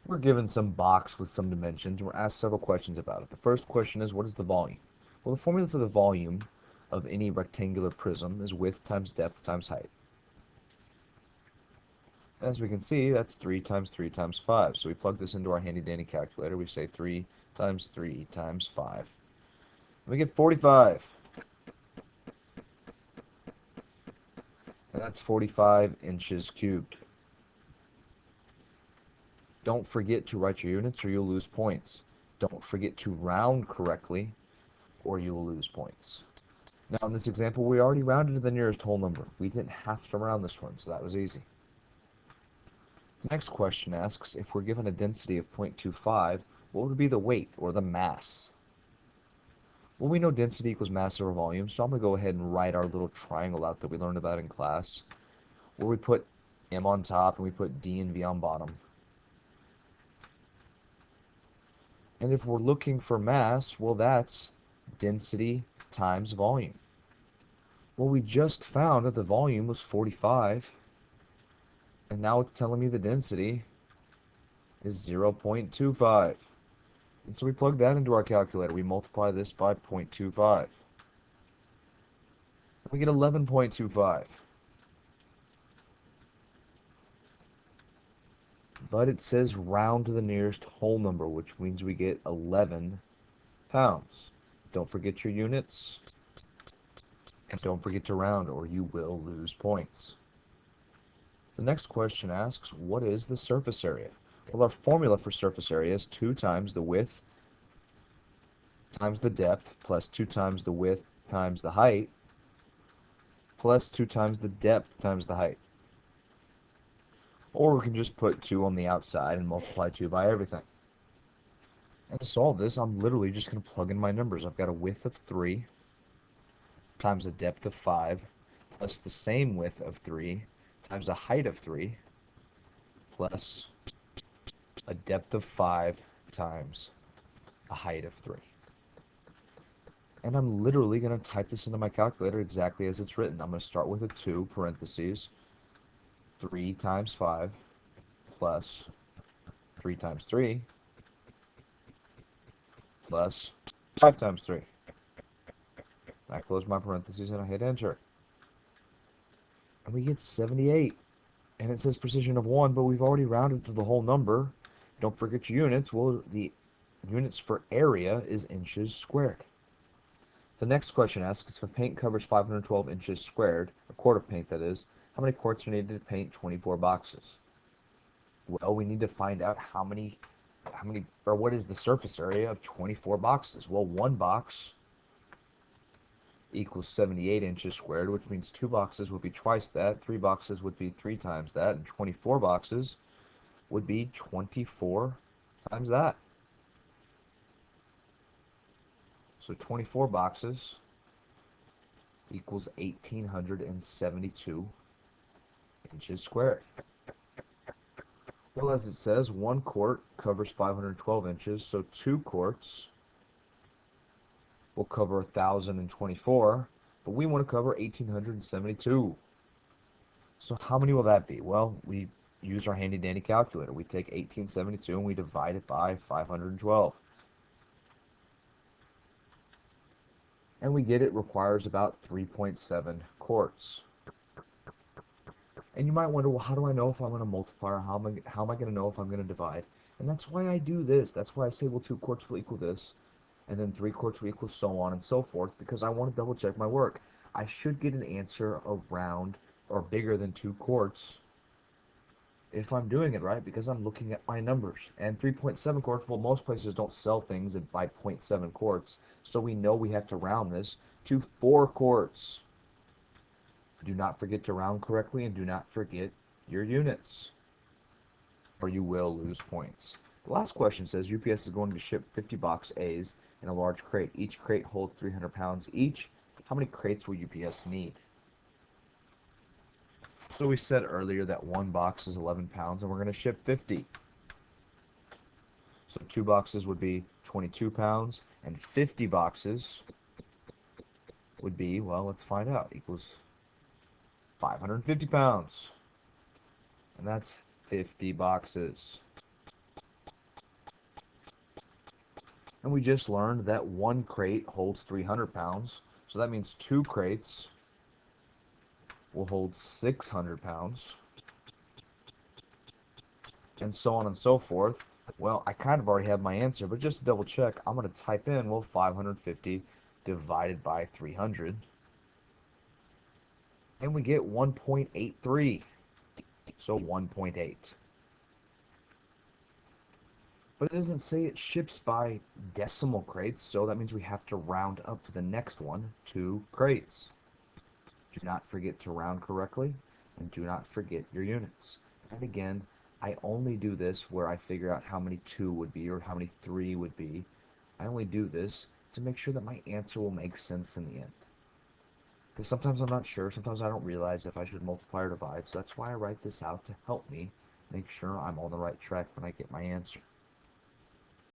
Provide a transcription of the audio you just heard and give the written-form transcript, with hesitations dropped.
We're given some box with some dimensions, and we're asked several questions about it. The first question is, what is the volume? Well, the formula for the volume of any rectangular prism is width times depth times height. As we can see, that's 3 times 3 times 5. So we plug this into our handy-dandy calculator. We say 3 times 3 times 5. And we get 45. And that's 45 inches cubed. Don't forget to write your units or you'll lose points. Don't forget to round correctly or you will lose points. Now in this example, we already rounded to the nearest whole number. We didn't have to round this one, so that was easy. The next question asks, if we're given a density of 0.25, what would be the weight or the mass? Well, we know density equals mass over volume, so I'm going to go ahead and write our little triangle out that we learned about in class, where we put M on top and we put D and V on bottom. And if we're looking for mass, well, that's density times volume. Well, we just found that the volume was 45, and now it's telling me the density is 0.25. And so we plug that into our calculator. We multiply this by 0.25. We get 11.25. But it says round to the nearest whole number, which means we get 11 pounds. Don't forget your units, and don't forget to round or you will lose points. The next question asks, what is the surface area? Well, our formula for surface area is 2 times the width times the depth plus 2 times the width times the height plus 2 times the depth times the height. Or we can just put 2 on the outside and multiply 2 by everything. And to solve this, I'm literally just going to plug in my numbers. I've got a width of 3 times a depth of 5 plus the same width of 3 times a height of 3 plus a depth of 5 times a height of 3. And I'm literally going to type this into my calculator exactly as it's written. I'm going to start with a 2 parentheses 3 times 5 plus 3 times 3 plus 5 times 3. I close my parentheses and I hit enter. And we get 78. And it says precision of 1, but we've already rounded to the whole number. Don't forget your units. Well, the units for area is inches squared. The next question asks, if a paint covers 512 inches squared, a quart of paint that is, how many quarts are needed to paint 24 boxes? Well, we need to find out what is the surface area of 24 boxes? Well, one box equals 78 inches squared, which means 2 boxes would be twice that, 3 boxes would be 3 times that, and 24 boxes would be 24 times that. So 24 boxes equals 1,872 inches squared. Well, as it says, 1 quart covers 512 inches, so 2 quarts will cover 1,024, but we want to cover 1,872. So how many will that be? Well, we use our handy-dandy calculator. We take 1,872 and we divide it by 512. And we get it requires about 3.7 quarts. And you might wonder, well, how do I know if I'm going to multiply, or how am I going to know if I'm going to divide? And that's why I do this. That's why I say, well, 2 quarts will equal this, and then 3 quarts will equal so on and so forth, because I want to double check my work. I should get an answer around or bigger than 2 quarts if I'm doing it right, because I'm looking at my numbers. And 3.7 quarts, well, most places don't sell things by 0.7 quarts, so we know we have to round this to 4 quarts. Do not forget to round correctly, and do not forget your units, or you will lose points. The last question says UPS is going to ship 50 box A's in a large crate. Each crate holds 300 pounds each. How many crates will UPS need? So we said earlier that 1 box is 11 pounds, and we're going to ship 50. So 2 boxes would be 22 pounds, and 50 boxes would be, well, let's find out, equals 550 pounds. And that's 50 boxes. And we just learned that one crate holds 300 pounds. So that means two crates will hold 600 pounds. And so on and so forth. Well, I kind of already have my answer, but just to double check, I'm going to type in, well, 550 divided by 300. And we get 1.83. So 1.8. But it doesn't say it ships by decimal crates, so that means we have to round up to the next one, 2 crates. Do not forget to round correctly, and do not forget your units. And again, I only do this where I figure out how many 2 would be or how many 3 would be. I only do this to make sure that my answer will make sense in the end. Because sometimes I'm not sure, sometimes I don't realize if I should multiply or divide, so that's why I write this out to help me make sure I'm on the right track when I get my answer.